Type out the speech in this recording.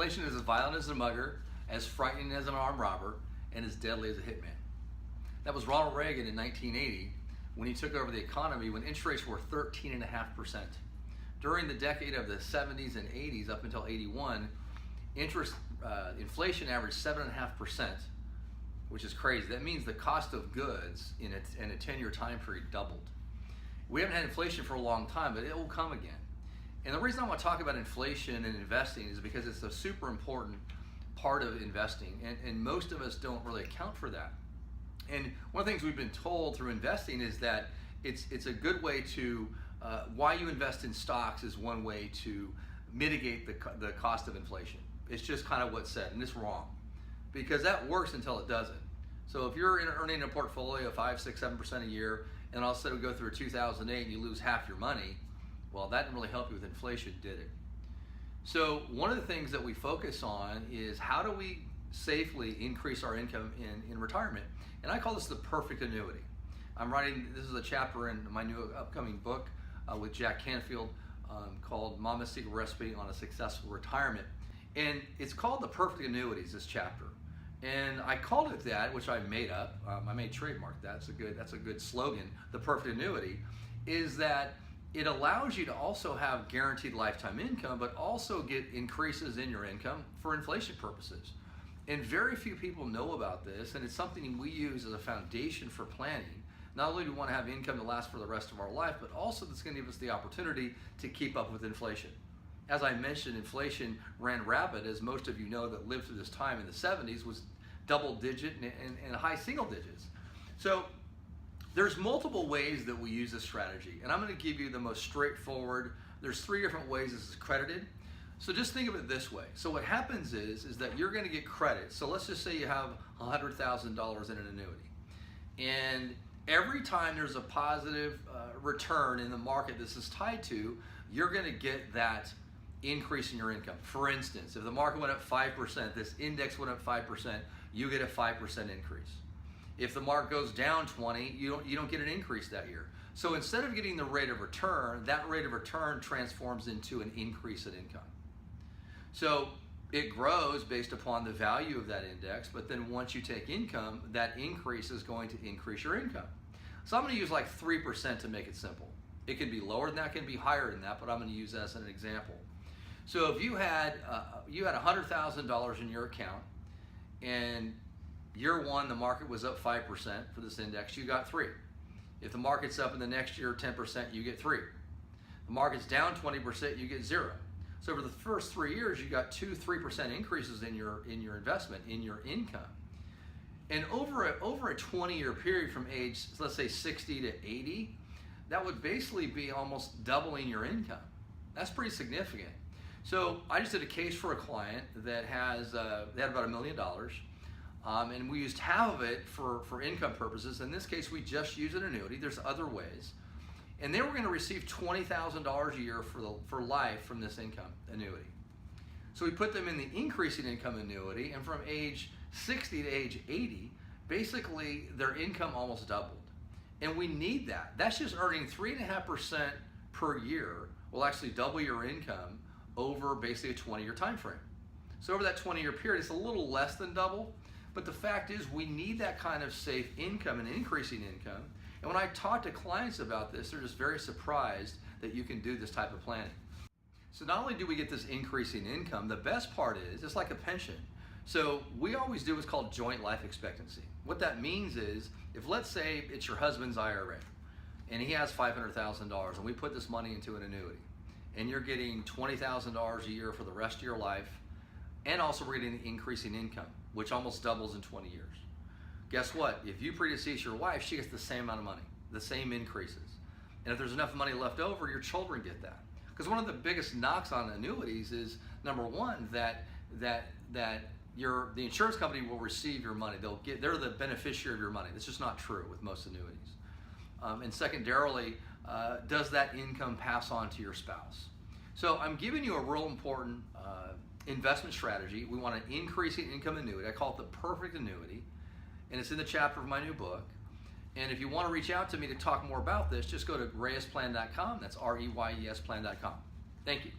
Inflation is as violent as a mugger, as frightening as an armed robber, and as deadly as a hitman. That was Ronald Reagan in 1980 when he took over the economy when interest rates were 13.5%. During the decade of the 70s and 80s up until 81, inflation averaged 7.5%, which is crazy. That means the cost of goods in a 10-year time period doubled. We haven't had inflation for a long time, but it will come again. And the reason I want to talk about inflation and investing is because it's a super important part of investing, and most of us don't really account for that. And one of the things we've been told through investing is that it's a good way to, why you invest in stocks is one way to mitigate the cost of inflation. It's just kind of what's said, and it's wrong, because that works until it doesn't. So if you're earning a portfolio of 5, 6, 7% a year, and all of a sudden we go through 2008 and you lose half your money, well, that didn't really help you with inflation, did it? So one of the things that we focus on is how do we safely increase our income in retirement? And I call this the perfect annuity. This is a chapter in my new upcoming book with Jack Canfield called Mama's Secret Recipe on a Successful Retirement. And it's called the Perfect Annuities, this chapter. And I called it that, which I made up. I may trademark that. That's a good slogan. The Perfect Annuity is that it allows you to also have guaranteed lifetime income, but also get increases in your income for inflation purposes. And very few people know about this, and it's something we use as a foundation for planning. Not only do we want to have income to last for the rest of our life, but also that's going to give us the opportunity to keep up with inflation. As I mentioned, inflation ran rapid, as most of you know that lived through this time in the 70s, was double digit and high single digits. So there's multiple ways that we use this strategy, and I'm going to give you the most straightforward. There's 3 different ways this is credited. So just think of it this way. So what happens is that you're going to get credit. So let's just say you have $100,000 in an annuity, and every time there's a positive return in the market this is tied to, you're going to get that increase in your income. For instance, if the market went up 5%, this index went up 5%, you get a 5% increase. If the market goes down 20, you don't get an increase that year. So instead of getting the rate of return, that rate of return transforms into an increase in income. So it grows based upon the value of that index, but then once you take income, that increase is going to increase your income. So I'm going to use like 3% to make it simple. It can be lower than that, it can be higher than that, but I'm going to use that as an example. So if you had $100,000 in your account, and year 1 the market was up 5% for this index, you got 3. If the market's up in the next year 10%, you get 3. The market's down 20%, you get 0. So for the first 3 years, you got 2-3% increases in your investment, in your income. And over a 20-year period from age, let's say 60 to 80, that would basically be almost doubling your income. That's pretty significant. So I just did a case for a client that they had about $1 million, and we used half of it for income purposes. In this case, we just used an annuity. There's other ways. And they were going to receive $20,000 a year for life from this income annuity. So we put them in the increasing income annuity, and from age 60 to age 80, basically their income almost doubled. And we need that. That's just earning 3.5% per year will actually double your income over basically a 20-year time frame. So over that 20-year period, it's a little less than double, but the fact is we need that kind of safe income and increasing income. And when I talk to clients about this, they're just very surprised that you can do this type of planning. So not only do we get this increasing income, the best part is it's like a pension. So we always do what's called joint life expectancy. What that means is, if let's say it's your husband's IRA and he has $500,000 and we put this money into an annuity, and you're getting $20,000 a year for the rest of your life, and also we're getting increasing income, which almost doubles in 20 years. Guess what? If you predecease your wife, she gets the same amount of money, the same increases. And if there's enough money left over, your children get that. Because one of the biggest knocks on annuities is, number one, that the insurance company will receive your money. They're the beneficiary of your money. That's just not true with most annuities. And secondarily, does that income pass on to your spouse? So I'm giving you a real important investment strategy. We want an increasing income annuity. I call it the perfect annuity, and it's in the chapter of my new book. And if you want to reach out to me to talk more about this, just go to reyesplan.com. That's REYES plan.com. Thank you.